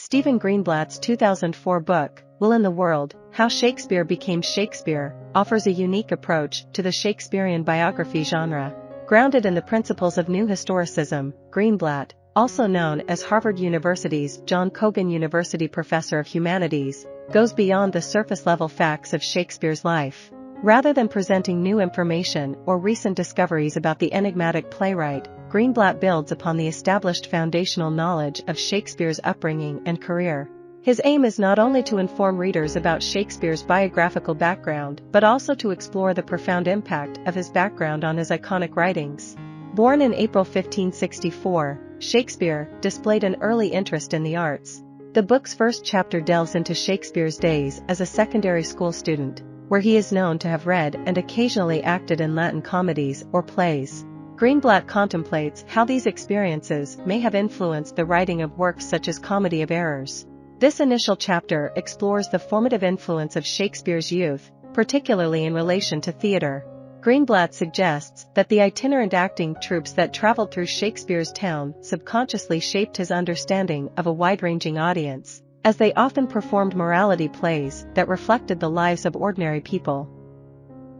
Stephen Greenblatt's 2004 book, Will in the World, How Shakespeare Became Shakespeare, offers a unique approach to the Shakespearean biography genre. Grounded in the principles of New Historicism, Greenblatt, also known as Harvard University's John Cogan University Professor of Humanities, goes beyond the surface-level facts of Shakespeare's life. Rather than presenting new information or recent discoveries about the enigmatic playwright, Greenblatt builds upon the established foundational knowledge of Shakespeare's upbringing and career. His aim is not only to inform readers about Shakespeare's biographical background but also to explore the profound impact of his background on his iconic writings. Born in April 1564, Shakespeare displayed an early interest in the arts. The book's first chapter delves into Shakespeare's days as a secondary school student, where he is known to have read and occasionally acted in Latin comedies or plays. Greenblatt contemplates how these experiences may have influenced the writing of works such as Comedy of Errors. This initial chapter explores the formative influence of Shakespeare's youth, particularly in relation to theater. Greenblatt suggests that the itinerant acting troupes that traveled through Shakespeare's town subconsciously shaped his understanding of a wide-ranging audience, as they often performed morality plays that reflected the lives of ordinary people.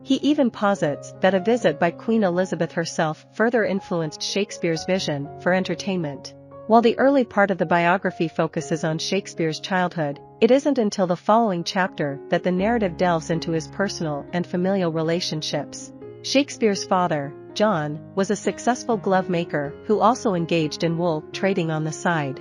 He even posits that a visit by Queen Elizabeth herself further influenced Shakespeare's vision for entertainment. While the early part of the biography focuses on Shakespeare's childhood, it isn't until the following chapter that the narrative delves into his personal and familial relationships. Shakespeare's father, John, was a successful glove maker who also engaged in wool trading on the side.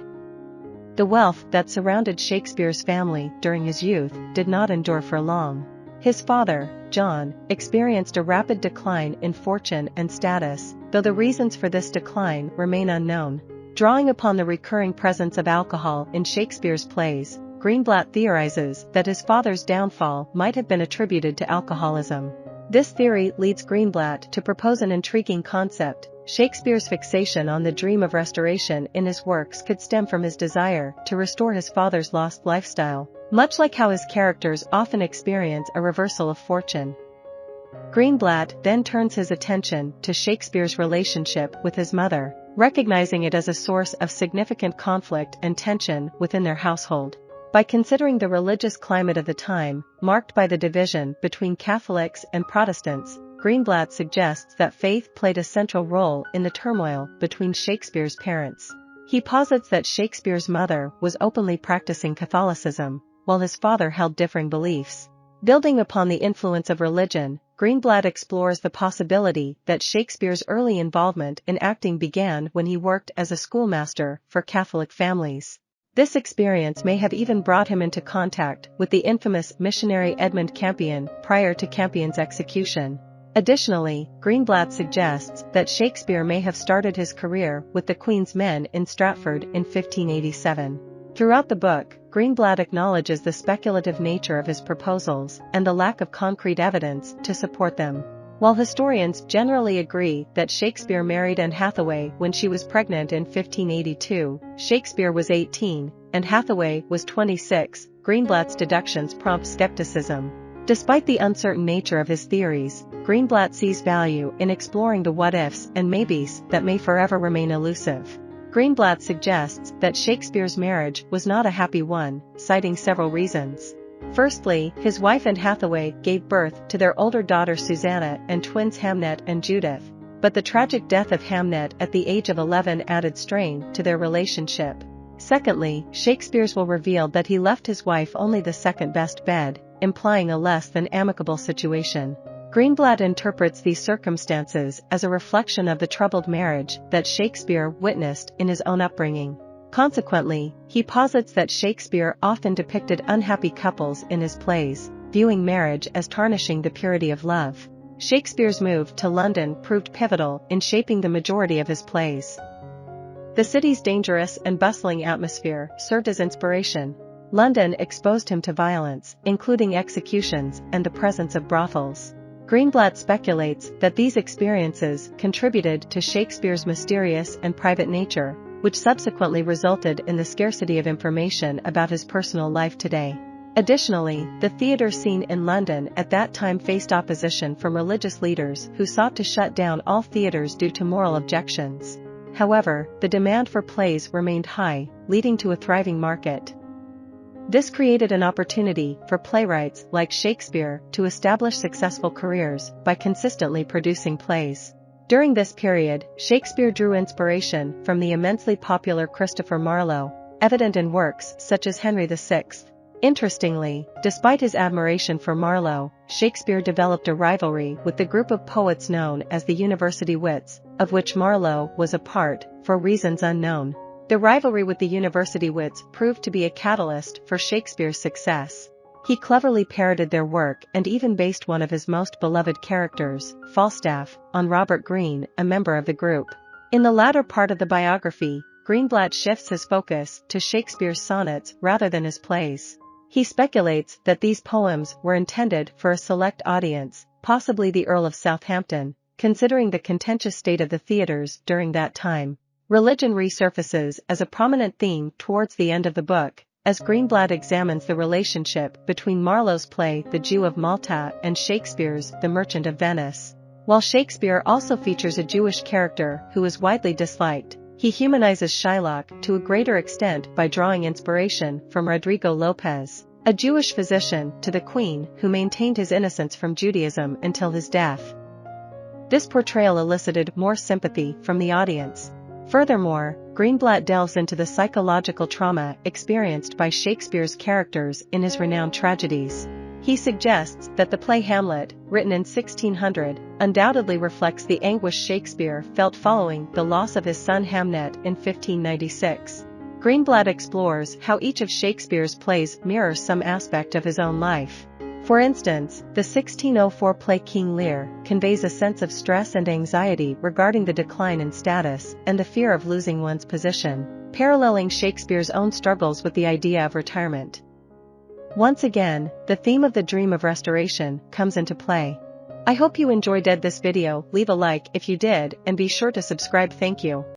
The wealth that surrounded Shakespeare's family during his youth did not endure for long. His father, John, experienced a rapid decline in fortune and status, though the reasons for this decline remain unknown. Drawing upon the recurring presence of alcohol in Shakespeare's plays, Greenblatt theorizes that his father's downfall might have been attributed to alcoholism. This theory leads Greenblatt to propose an intriguing concept. Shakespeare's fixation on the dream of restoration in his works could stem from his desire to restore his father's lost lifestyle, much like how his characters often experience a reversal of fortune. Greenblatt then turns his attention to Shakespeare's relationship with his mother, recognizing it as a source of significant conflict and tension within their household. By considering the religious climate of the time, marked by the division between Catholics and Protestants, Greenblatt suggests that faith played a central role in the turmoil between Shakespeare's parents. He posits that Shakespeare's mother was openly practicing Catholicism, while his father held differing beliefs. Building upon the influence of religion, Greenblatt explores the possibility that Shakespeare's early involvement in acting began when he worked as a schoolmaster for Catholic families. This experience may have even brought him into contact with the infamous missionary Edmund Campion prior to Campion's execution. Additionally, Greenblatt suggests that Shakespeare may have started his career with the Queen's Men in Stratford in 1587. Throughout the book, Greenblatt acknowledges the speculative nature of his proposals and the lack of concrete evidence to support them. While historians generally agree that Shakespeare married Anne Hathaway when she was pregnant in 1582, Shakespeare was 18, and Hathaway was 26, Greenblatt's deductions prompt skepticism. Despite the uncertain nature of his theories, Greenblatt sees value in exploring the what-ifs and maybes that may forever remain elusive. Greenblatt suggests that Shakespeare's marriage was not a happy one, citing several reasons. Firstly, his wife Anne Hathaway gave birth to their older daughter Susanna and twins Hamnet and Judith, but the tragic death of Hamnet at the age of 11 added strain to their relationship. Secondly, Shakespeare's will revealed that he left his wife only the second-best bed, implying a less than amicable situation. Greenblatt interprets these circumstances as a reflection of the troubled marriage that Shakespeare witnessed in his own upbringing. Consequently, he posits that Shakespeare often depicted unhappy couples in his plays, viewing marriage as tarnishing the purity of love. Shakespeare's move to London proved pivotal in shaping the majority of his plays. The city's dangerous and bustling atmosphere served as inspiration. London exposed him to violence, including executions and the presence of brothels. Greenblatt speculates that these experiences contributed to Shakespeare's mysterious and private nature, which subsequently resulted in the scarcity of information about his personal life today. Additionally, the theatre scene in London at that time faced opposition from religious leaders who sought to shut down all theatres due to moral objections. However, the demand for plays remained high, leading to a thriving market. This created an opportunity for playwrights like Shakespeare to establish successful careers by consistently producing plays. During this period, Shakespeare drew inspiration from the immensely popular Christopher Marlowe, evident in works such as Henry VI. Interestingly, despite his admiration for Marlowe, Shakespeare developed a rivalry with the group of poets known as the University Wits, of which Marlowe was a part, for reasons unknown. The rivalry with the University Wits proved to be a catalyst for Shakespeare's success. He cleverly parodied their work and even based one of his most beloved characters, Falstaff, on Robert Greene, a member of the group. In the latter part of the biography, Greenblatt shifts his focus to Shakespeare's sonnets rather than his plays. He speculates that these poems were intended for a select audience, possibly the Earl of Southampton, considering the contentious state of the theatres during that time. Religion resurfaces as a prominent theme towards the end of the book, as Greenblatt examines the relationship between Marlowe's play The Jew of Malta and Shakespeare's The Merchant of Venice. While Shakespeare also features a Jewish character who is widely disliked, he humanizes Shylock to a greater extent by drawing inspiration from Rodrigo Lopez, a Jewish physician to the Queen who maintained his innocence from Judaism until his death. This portrayal elicited more sympathy from the audience. Furthermore, Greenblatt delves into the psychological trauma experienced by Shakespeare's characters in his renowned tragedies. He suggests that the play Hamlet, written in 1600, undoubtedly reflects the anguish Shakespeare felt following the loss of his son Hamnet in 1596. Greenblatt explores how each of Shakespeare's plays mirrors some aspect of his own life. For instance, the 1604 play King Lear conveys a sense of stress and anxiety regarding the decline in status and the fear of losing one's position, paralleling Shakespeare's own struggles with the idea of retirement. Once again, the theme of the dream of restoration comes into play. I hope you enjoyed this video. Leave a like if you did and be sure to subscribe. Thank you.